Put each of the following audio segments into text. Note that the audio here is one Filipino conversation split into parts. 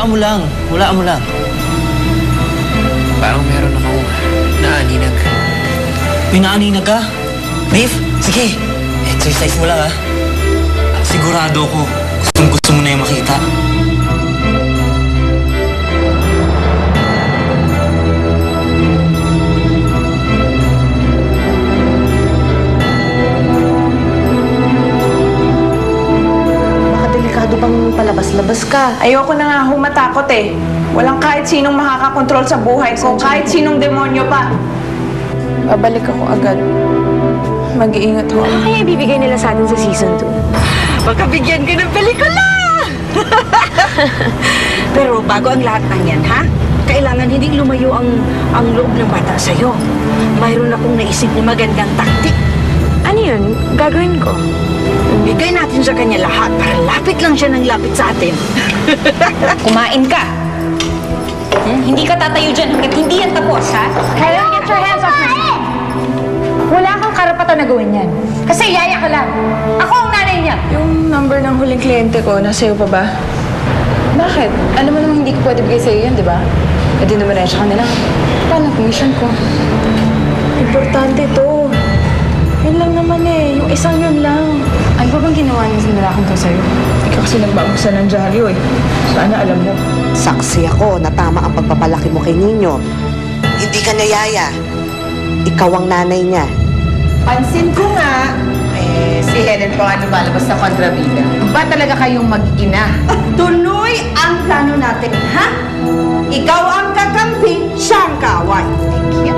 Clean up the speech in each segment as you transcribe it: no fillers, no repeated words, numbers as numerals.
Hulaan mo lang. Hulaan mo lang. Parang meron akong naaninag. May naaninag ka? Dave, sige. Exercise mo lang, ha? Sigurado ko. Gusto mo na yung makita. Delikado bang palabas-labas ka? Ayoko na nga humatakot eh. Walang kahit sinong makakakontrol sa buhay ko, kahit sinong demonyo pa. Babalik ako agad. Mag-iingat ho. Ano kaya ibibigay nila sa atin sa season 2? Baka bigyan ka ng pelikula! Pero bago ang lahat ng yan, ha? Kailangan hindi lumayo ang loob ng bata sa'yo. Mayroon akong naisip na magandang taktik. Ano yun? Gagawin ko. Bigay natin sa kanya lahat para lapit lang siya ng lapit sa atin. Kumain ka! Hindi ka tatayo dyan hanggat hindi yan tapos, ha? Helen, get your hands off me! Wala kang karapatan na gawin yan. Kasi yaya ka lang. Ako ang nanay niya. Yung number ng huling kliyente ko, nasa iyo pa ba? Bakit? Alam mo namang hindi ko pwede bigay sa'yo yan, di ba? E di numerensya ka nila. Paano commission ko? Importante to. Yun lang naman eh. Yung isang yun lang. Ano pa bang ginawa niya sa nilaking to sa'yo? Ikaw kasi nagbabuksan ng dyaryo eh. Sana alam mo. Saksi ako na tama ang pagpapalaki mo kay Nino. Hindi ka na yaya. Ikaw ang nanay niya. Pansin ko nga, si Helen pa nga lumalabas sa kontrabida. Ba talaga kayong mag-ina? Tuloy ang plano natin, ha? Ikaw ang kakampi, siya ang kaway. Thank you.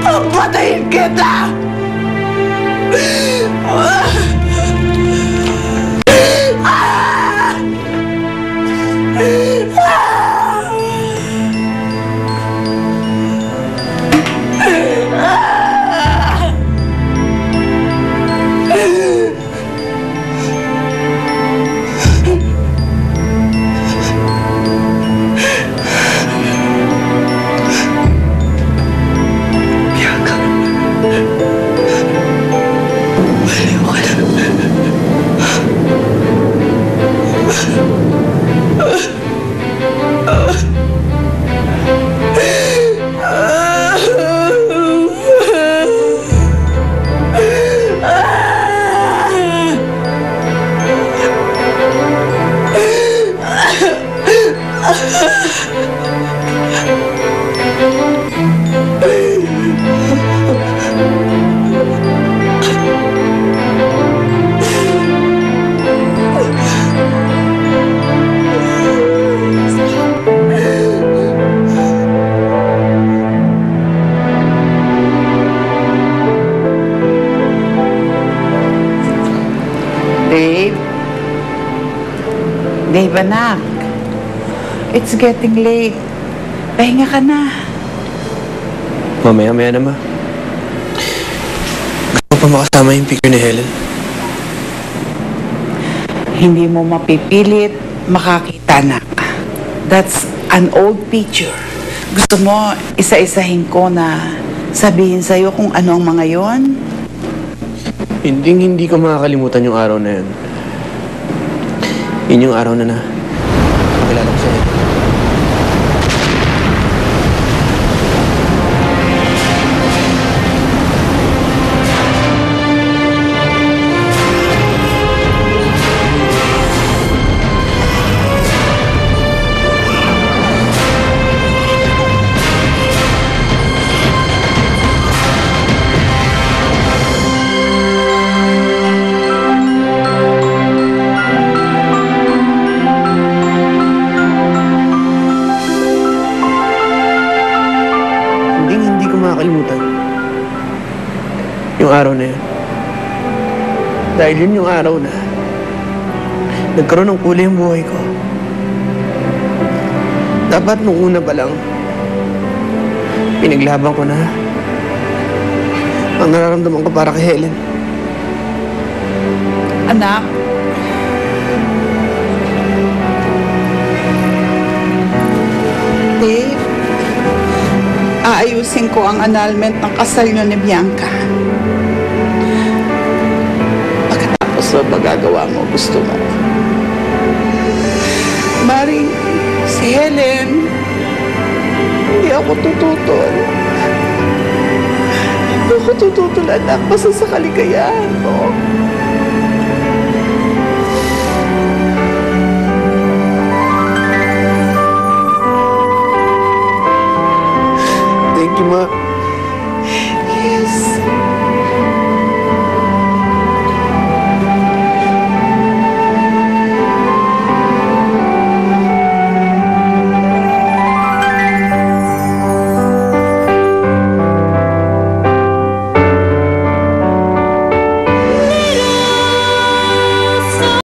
Papatayin kita! Dave, anak. It's getting late. Pahinga ka na. Mamaya-maya na, ma. Gusto ko pa makasama yung picture ni Helen. Hindi mo mapipilit makakita, anak. That's an old picture. Gusto mo isa-isahin ko na sabihin sa'yo kung ano ang mga yon? Hindi ko makakalimutan yung araw na yun. Yun yung araw na pakilala ko sa'yo. makakalimutan yung araw na yun. Dahil yun yung araw na nagkaroon ng kulay ang buhay ko. Dapat nung una pa lang, pinaglaban ko na ang nararamdaman ko para kay Helen. Anak, Dave, aayusin ko ang annulment ng kasal niyo ni Bianca. Pagkatapos na magagawa mo, gusto mo. Maring, si Helen, hindi ako tututol. Hindi ako tututol, anak, basta sa kaligayahan mo.